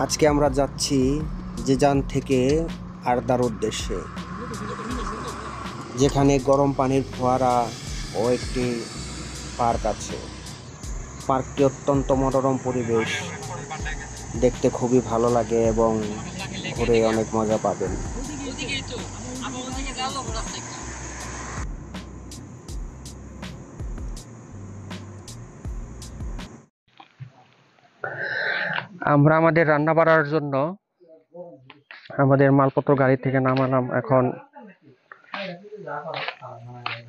আজকে আমরা যাচ্ছি জিজান থেকে আরদার উদ্দেশ্যে, যেখানে গরম পানির ফোয়ারা ও একটি পার্ক আছে। পার্কটি অত্যন্ত মনোরম পরিবেশ, দেখতে খুবই ভালো লাগে এবং ঘুরে অনেক মজা পাবেন। আমরা আমাদের রান্না বাড়ার জন্য আমাদের মালপত্র গাড়ি থেকে নামালাম। এখন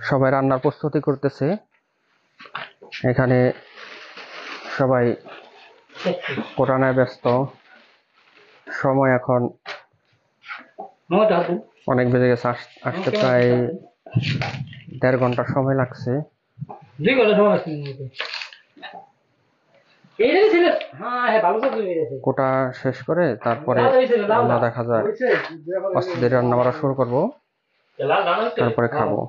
সবাই রান্নার প্রস্তুতি করতেছে। এখানে সবাই কোরআনায় ব্যস্ত। সময় এখন অনেক বেজে গেছে, আসতে প্রায় 1.5 ঘন্টা সময় লাগছে। কোটা শেষ করে তারপরে রান্না দেখা যায়, আস্তে রান্না বাড়া শুরু করবো, তারপরে খাবো।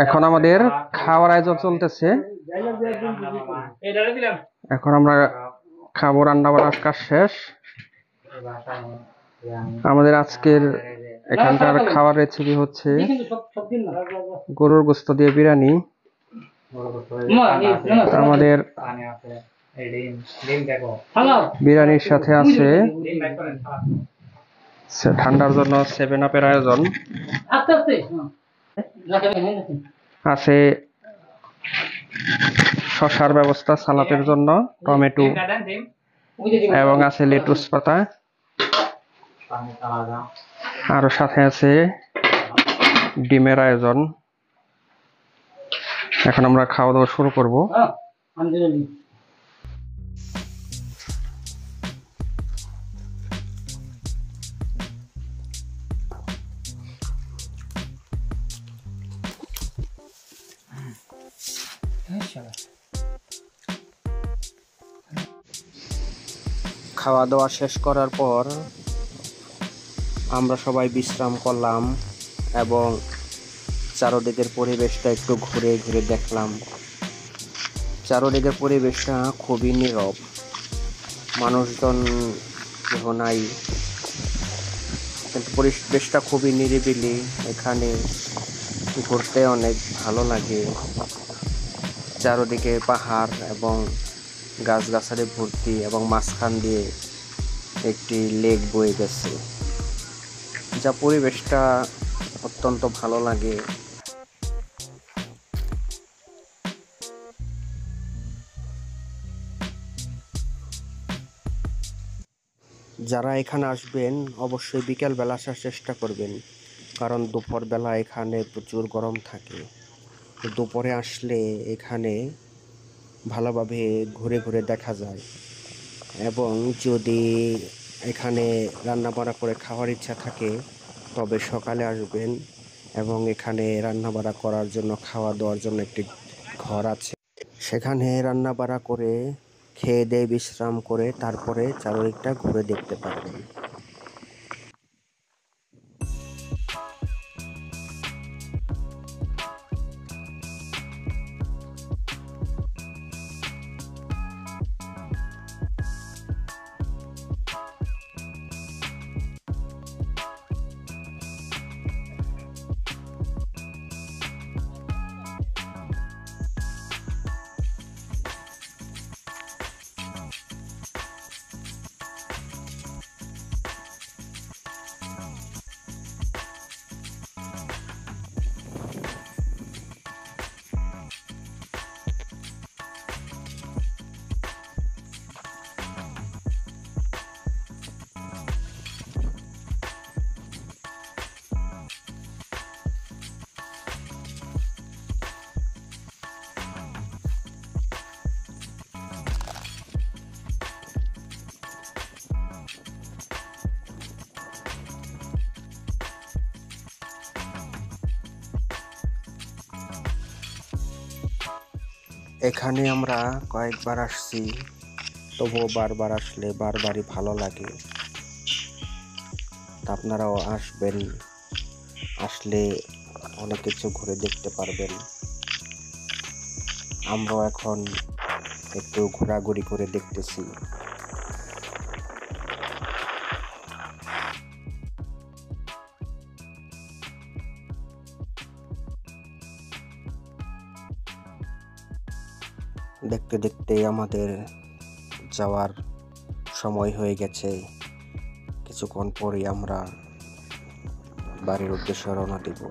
এখন আমাদের খাওয়ার আয়োজন চলতেছে। এখন আমরা খাবো, রান্না বাড়ার কাজ শেষ। আমাদের আজকের এখানকার খাওয়ার রেসিপি হচ্ছে গরুর গোশত দিয়ে বিরিয়ানি। আমাদের বিরিয়ানির সাথে আছে ঠান্ডার জন্য 7 আপের আয়োজন, আছে শসার ব্যবস্থা সালাদের জন্য, টমেটো এবং আছে লেটুস পাতা, আরো সাথে আছে ডিমের আয়োজন। এখন আমরা খাওয়া দাওয়া শুরু করব। খাওয়া দাওয়া শেষ করার পর আমরা সবাই বিশ্রাম করলাম এবং চারদিকের পরিবেশটা একটু ঘুরে ঘুরে দেখলাম। চারদিকের পরিবেশটা খুবই নীরব, মানুষজন কেহ নাই, কিন্তু পরিবেশটা খুবই নিরিবিলি। এখানে ঘুরতে অনেক ভালো লাগে। চারদিকে পাহাড় এবং গাছগাছালি ভর্তি এবং মাঝখান দিয়ে একটি লেক বয়ে গেছে, যা পরিবেশটা অত্যন্ত ভালো লাগে। যারা এখানে আসবেন অবশ্যই বিকেলবেলা আসার চেষ্টা করবেন, কারণ দুপুরবেলা এখানে প্রচুর গরম থাকে। দুপুরে আসলে এখানে ভালোভাবে ঘুরে ঘুরে দেখা যায়, এবং যদি এখানে রান্না বাড়া করে খাওয়ার ইচ্ছা থাকে তবে সকালে আসবেন, এবং এখানে রান্না বাড়া করার জন্য, খাওয়া দাওয়ার জন্য একটি ঘর আছে। সেখানে রান্না বাড়া করে খেয়ে দিয়ে বিশ্রাম করে তারপরে চারদিকটা ঘুরে দেখতে পারবেন। এখানে আমরা কয়েকবার আসছি, তবুও বারবার আসলে বারবারই ভালো লাগে। আপনারাও আসবেন, আসলে অনেক কিছু ঘুরে দেখতে পারবেন। আমরাও এখন একটু ঘোরাঘুরি করে দেখতেছি। দেখতে দেখতে আমাদের যাওয়ার সময় হয়ে গেছে। কিছুক্ষণ পরেই আমরা বাড়ির উদ্দেশ্যে রওনা দেব।